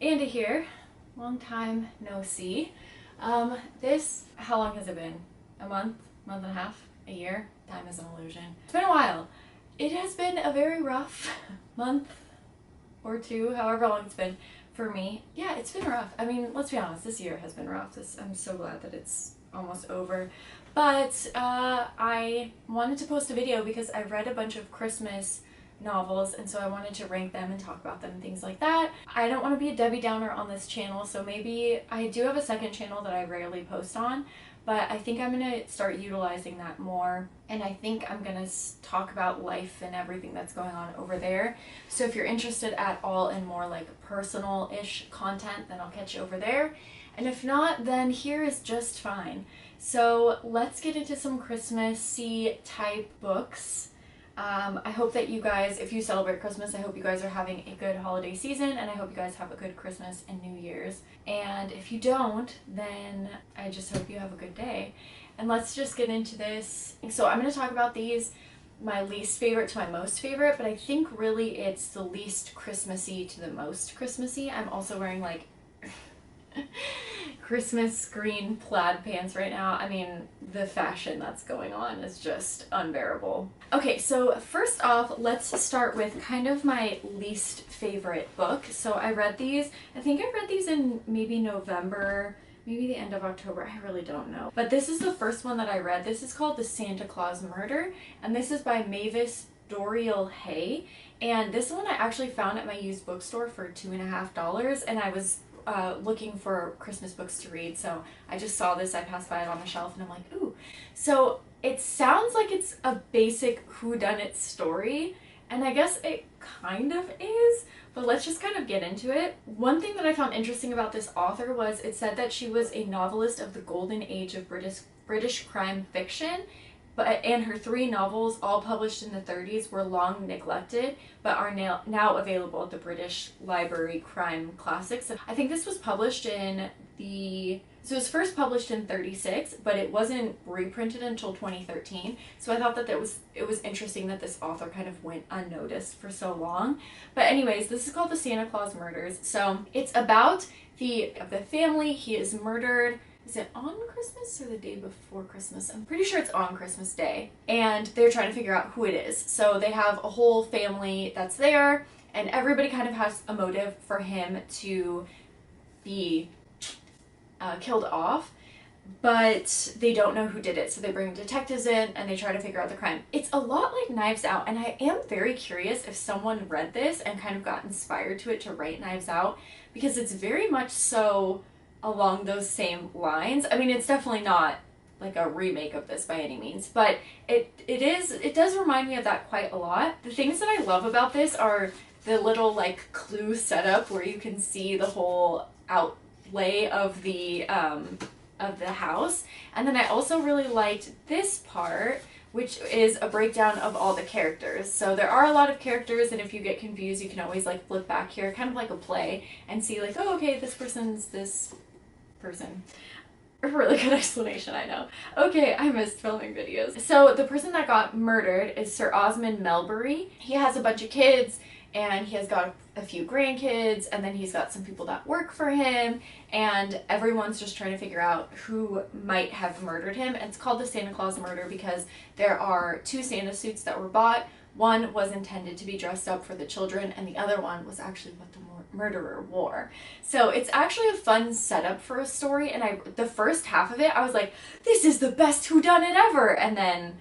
Andy here. Long time no see. How long has it been? A month? Month and a half? A year? Time is an illusion. It's been a while. It has been a very rough month or two, however long it's been for me. Yeah, it's been rough. I mean, let's be honest, this year has been rough. I'm so glad that it's almost over. But I wanted to post a video because I read a bunch of Christmas novels, and so I wanted to rank them and talk about them and things like that. I don't want to be a Debbie Downer on this channel, so maybe I do have a second channel that I rarely post on, but I think I'm gonna start utilizing that more, and I think I'm gonna talk about life and everything that's going on over there. So if you're interested at all in more like personal-ish content, then I'll catch you over there. And if not, then here is just fine. So let's get into some Christmassy type books. I hope that you guys, if you celebrate Christmas, I hope you guys are having a good holiday season, and I hope you guys have a good Christmas and New Year's. And if you don't, then I just hope you have a good day. And let's just get into this. So I'm going to talk about these, my least favorite to my most favorite, but I think really it's the least Christmassy to the most Christmassy. I'm also wearing like Christmas green plaid pants right now. I mean, the fashion that's going on is just unbearable. Okay, so first off, let's start with kind of my least favorite book. So I read these, I think I read these in maybe November, maybe the end of October, I really don't know. But this is the first one that I read. This is called The Santa Claus Murder, and this is by Mavis Doriel Hay. And this one I actually found at my used bookstore for $2.50, and I was looking for Christmas books to read, so I just saw this, I passed by it on the shelf, and I'm like, ooh. So it sounds like it's a basic whodunit story, and I guess it kind of is, but let's just kind of get into it. One thing that I found interesting about this author was it said that she was a novelist of the golden age of British crime fiction, and her 3 novels, all published in the 30s, were long neglected, but are now available at the British Library Crime Classics. I think this was published in so it was first published in 36, but it wasn't reprinted until 2013. So I thought that it was interesting that this author kind of went unnoticed for so long. But anyways, this is called The Santa Claus Murders. So it's about the family. He is murdered. Is it on Christmas or the day before Christmas? I'm pretty sure it's on Christmas Day. And they're trying to figure out who it is. So they have a whole family that's there, and everybody kind of has a motive for him to be killed off, but they don't know who did it. So they bring detectives in and they try to figure out the crime. It's a lot like Knives Out, and I am very curious if someone read this and kind of got inspired to it to write Knives Out, because it's very much so along those same lines. I mean, it's definitely not like a remake of this by any means, but it does remind me of that quite a lot. The things that I love about this are the little like clue setup where you can see the whole outlay of the house. And then I also really liked this part, which is a breakdown of all the characters. So there are a lot of characters, and if you get confused, you can always like flip back here, kind of like a play, and see like, oh, okay, this person's this person. A really good explanation, I know. Okay, I missed filming videos. So the person that got murdered is Sir Osmond Melbury. He has a bunch of kids, and he has got a few grandkids, and then he's got some people that work for him, and everyone's just trying to figure out who might have murdered him. And it's called The Santa Claus Murder because there are 2 Santa suits that were bought. One was intended to be dressed up for the children, and the other one was actually what the murderer wore. So it's actually a fun setup for a story, and the first half of it, I was like, this is the best whodunit ever, and then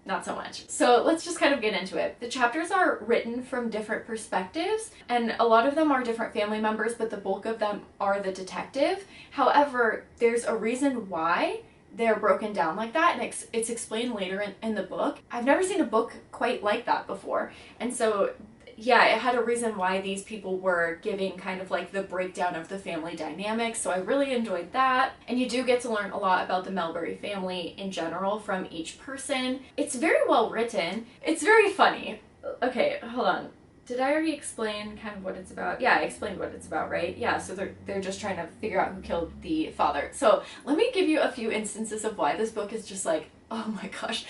not so much. So let's just kind of get into it. The chapters are written from different perspectives, and a lot of them are different family members, but the bulk of them are the detective. However, there's a reason why they're broken down like that, and it's explained later in the book. I've never seen a book quite like that before, and so yeah, it had a reason why these people were giving kind of like the breakdown of the family dynamics, so I really enjoyed that. And you do get to learn a lot about the Melbury family in general from each person. It's very well written. It's very funny. Okay, hold on. Did I already explain kind of what it's about? Yeah, I explained what it's about, right? Yeah, so they're just trying to figure out who killed the father. So let me give you a few instances of why this book is just like, oh my gosh.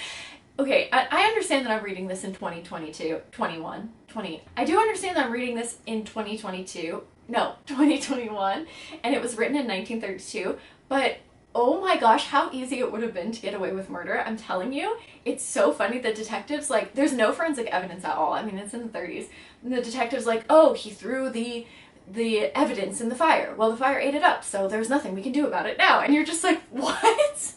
Okay, I understand that I'm reading this in 2022, 21, 20. I do understand that I'm reading this in 2022 no, 2021, and it was written in 1932, but oh my gosh, how easy it would have been to get away with murder. I'm telling you, it's so funny. The detectives, like, there's no forensic evidence at all. I mean, it's in the 30s. And the detective's like, oh, he threw the evidence in the fire. Well, the fire ate it up, so there's nothing we can do about it now. And you're just like, what?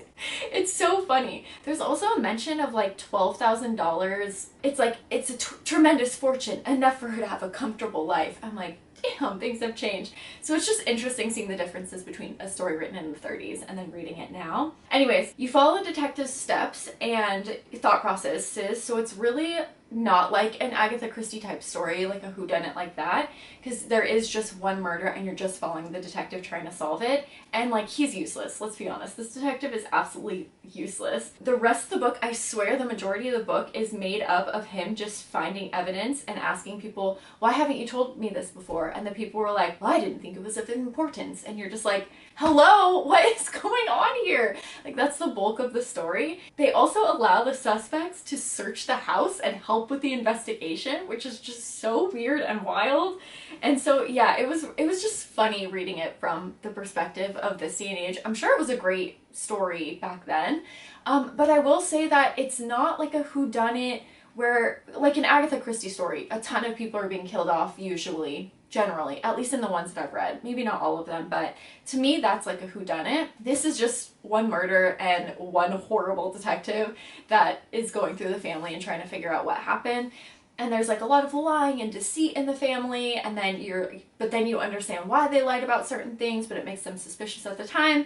It's so funny. There's also a mention of like $12,000. It's like, it's a tremendous fortune, enough for her to have a comfortable life. I'm like, damn, things have changed. So it's just interesting seeing the differences between a story written in the 30s and then reading it now. Anyways, you follow the detective's steps and thought processes, so it's really not like an Agatha Christie type story, like a whodunit like that, because there is just one murder and you're just following the detective trying to solve it, and like, he's useless, let's be honest. This detective is absolutely useless. The rest of the book, I swear the majority of the book is made up of him just finding evidence and asking people, why haven't you told me this before? And the people were like, well, I didn't think it was of importance. And you're just like, hello, what is going on here? Like, that's the bulk of the story. They also allow the suspects to search the house and help with the investigation, which is just so weird and wild. And so yeah, it was just funny reading it from the perspective of this day and age. I'm sure it was a great story back then, but I will say that it's not like a whodunit where, like an Agatha Christie story, a ton of people are being killed off usually, generally, at least in the ones that I've read. Maybe not all of them, but to me that's like a whodunit. This is just one murder and one horrible detective that is going through the family and trying to figure out what happened. And there's like a lot of lying and deceit in the family, and then you understand why they lied about certain things, but it makes them suspicious at the time.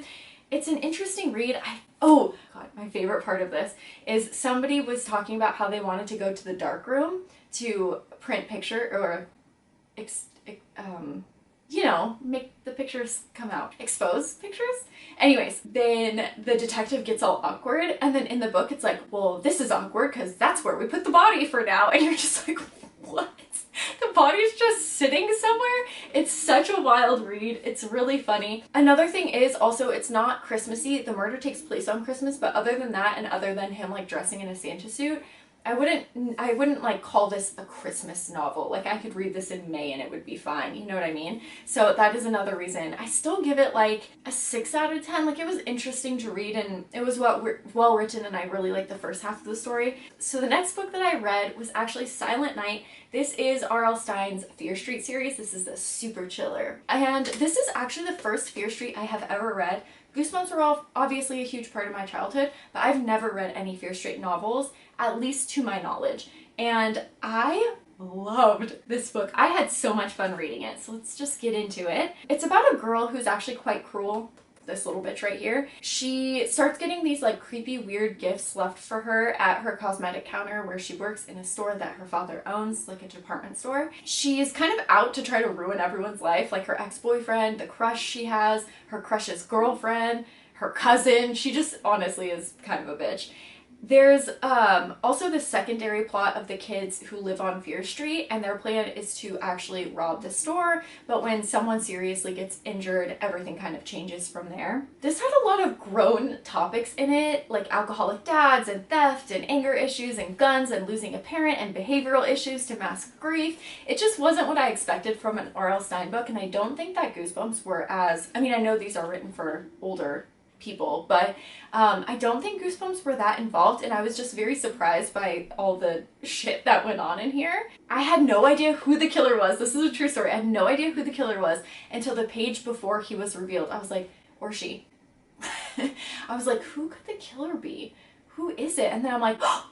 It's an interesting read. Oh god, my favorite part of this is somebody was talking about how they wanted to go to the dark room to print picture or make the pictures come out, expose pictures. Anyways, then the detective gets all awkward, and then in the book it's like, well, this is awkward because that's where we put the body for now, and you're just like, what? The body's just sitting somewhere? It's such a wild read. It's really funny. Another thing is also, it's not Christmassy. The murder takes place on Christmas, but other than that, and other than him like dressing in a Santa suit, I wouldn't like call this a Christmas novel. Like, I could read this in May and it would be fine, you know what I mean? So that is another reason. I still give it like a 6 out of 10. Like, it was interesting to read and it was well written, and I really liked the first half of the story. So the next book that I read was actually Silent Night. This is R.L. Stine's Fear Street series. This is a super chiller. And this is actually the first Fear Street I have ever read. Goosebumps were obviously a huge part of my childhood, but I've never read any Fear Street novels, at least to my knowledge. And I loved this book. I had so much fun reading it, so let's just get into it. It's about a girl who's actually quite cruel. This little bitch right here. She starts getting these like creepy, weird gifts left for her at her cosmetic counter where she works in a store that her father owns, like a department store. She's kind of out to try to ruin everyone's life, like her ex-boyfriend, the crush she has, her crush's girlfriend, her cousin. She just honestly is kind of a bitch. There's also the secondary plot of the kids who live on Fear Street, and their plan is to actually rob the store, but when someone seriously gets injured, everything kind of changes from there. This had a lot of grown topics in it, like alcoholic dads and theft and anger issues and guns and losing a parent and behavioral issues to mask grief. It just wasn't what I expected from an R.L. Stine book, and I don't think that Goosebumps were as, I mean, I know these are written for older people, but I don't think Goosebumps were that involved, and I was just very surprised by all the shit that went on in here. I had no idea who the killer was. This is a true story. I had no idea who the killer was until the page before he was revealed. I was like, or she. I was like, who could the killer be? Who is it? And then I'm like, oh,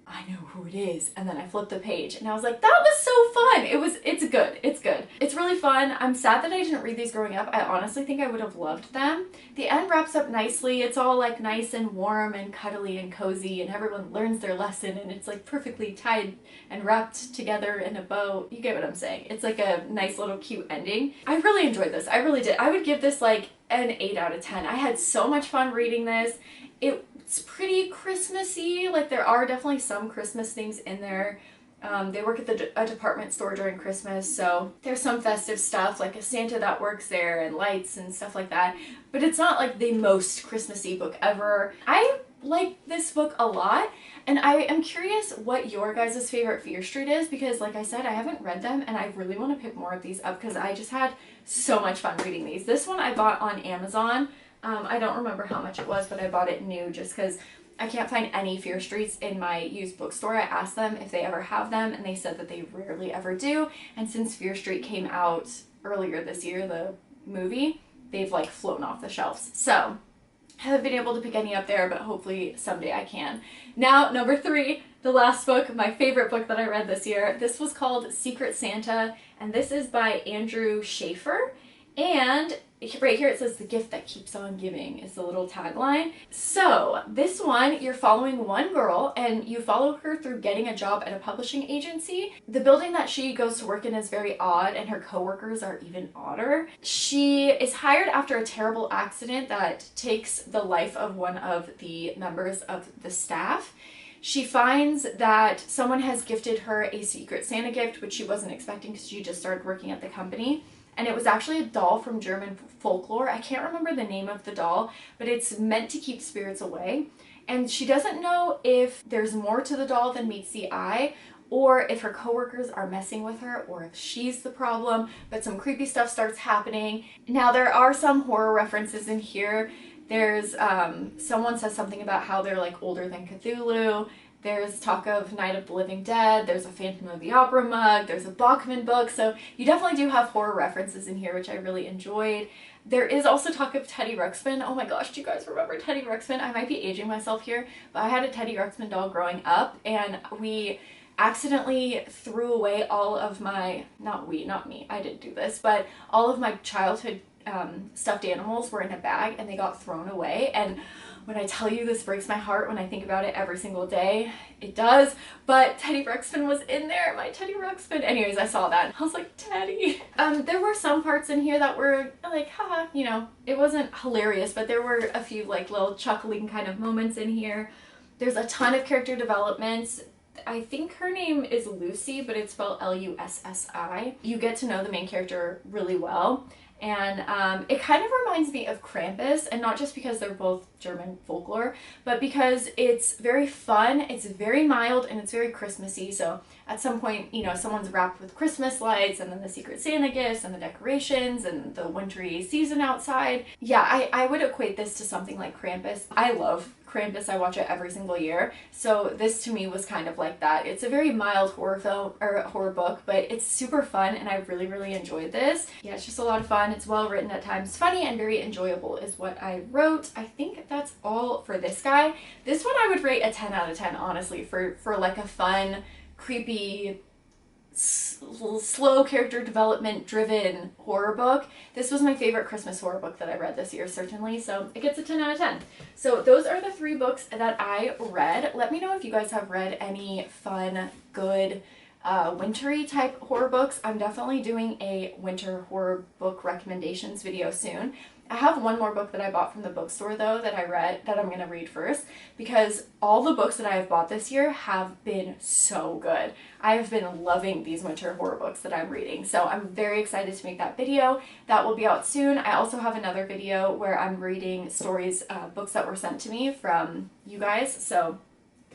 I know who it is. And then I flipped the page and I was like, that was so fun. It's good. It's good. It's really fun. I'm sad that I didn't read these growing up. I honestly think I would have loved them. The end wraps up nicely. It's all like nice and warm and cuddly and cozy, and everyone learns their lesson, and it's like perfectly tied and wrapped together in a bow. You get what I'm saying. It's like a nice little cute ending. I really enjoyed this. I really did. I would give this like an 8 out of 10. I had so much fun reading this. It's pretty Christmassy. Like, there are definitely some Christmas things in there. They work at a department store during Christmas, so there's some festive stuff, like a Santa that works there and lights and stuff like that. But it's not like the most Christmassy book ever. I like this book a lot, and I am curious what your guys' favorite Fear Street is, because like I said, I haven't read them and I really want to pick more of these up because I just had so much fun reading these. This one I bought on Amazon. I don't remember how much it was, but I bought it new just because I can't find any Fear Streets in my used bookstore. I asked them if they ever have them, and they said that they rarely ever do. And since Fear Street came out earlier this year, the movie, they've like flown off the shelves. So I haven't been able to pick any up there, but hopefully someday I can. Now, number 3, the last book, my favorite book that I read this year. This was called Secret Santa, and this is by Andrew Schaefer. And right here it says, "The gift that keeps on giving" is the little tagline. So this one, you're following one girl and you follow her through getting a job at a publishing agency. The building that she goes to work in is very odd, and her coworkers are even odder. She is hired after a terrible accident that takes the life of one of the members of the staff. She finds that someone has gifted her a Secret Santa gift, which she wasn't expecting because she just started working at the company. And it was actually a doll from German folklore. I can't remember the name of the doll, but it's meant to keep spirits away. And she doesn't know if there's more to the doll than meets the eye, or if her coworkers are messing with her, or if she's the problem, but some creepy stuff starts happening. Now, there are some horror references in here. There's, someone says something about how they're like older than Cthulhu. There's talk of Night of the Living Dead, there's a Phantom of the Opera mug, there's a Bachman book, so you definitely do have horror references in here, which I really enjoyed. There is also talk of Teddy Ruxpin. Oh my gosh, do you guys remember Teddy Ruxpin? I might be aging myself here, but I had a Teddy Ruxpin doll growing up, and we accidentally threw away all of my, not me, I didn't do this, but all of my childhood stuffed animals were in a bag and they got thrown away. And when I tell you this breaks my heart when I think about it every single day, it does. But Teddy Ruxpin was in there, my Teddy Ruxpin. Anyways, I saw that. I was like, Teddy. There were some parts in here that were like, haha, you know, it wasn't hilarious, but there were a few like little chuckling kind of moments in here. There's a ton of character developments. I think her name is Lucy, but it's spelled Lussi. You get to know the main character really well. And it kind of reminds me of Krampus, and not just because they're both German folklore, but because it's very fun, it's very mild, and it's very Christmassy. So at some point, you know, someone's wrapped with Christmas lights, and then the Secret Santa gifts, and the decorations, and the wintry season outside. Yeah, I would equate this to something like Krampus. I love Krampus. I watch it every single year. So this to me was kind of like that. It's a very mild horror film or horror book, but it's super fun and I really, really enjoyed this. Yeah, it's just a lot of fun. It's well written at times, funny and very enjoyable is what I wrote. I think that's all for this guy. This one I would rate a 10 out of 10, honestly, for like a fun, creepy, slow character development driven horror book. This was my favorite Christmas horror book that I read this year, certainly, so it gets a 10 out of 10. So those are the 3 books that I read. Let me know if you guys have read any fun, good, wintry type horror books. I'm definitely doing a winter horror book recommendations video soon. I have one more book that I bought from the bookstore though that I read that I'm going to read first, because all the books that I have bought this year have been so good. I have been loving these winter horror books that I'm reading, so I'm very excited to make that video. That will be out soon. I also have another video where I'm reading stories, books that were sent to me from you guys, so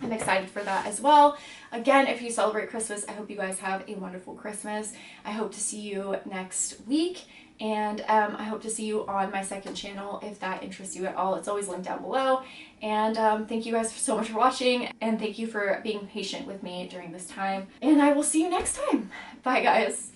I'm excited for that as well. Again, if you celebrate Christmas, I hope you guys have a wonderful Christmas. I hope to see you next week. And I hope to see you on my second channel if that interests you at all. It's always linked down below. And thank you guys so much for watching, and thank you for being patient with me during this time. And I will see you next time. Bye, guys.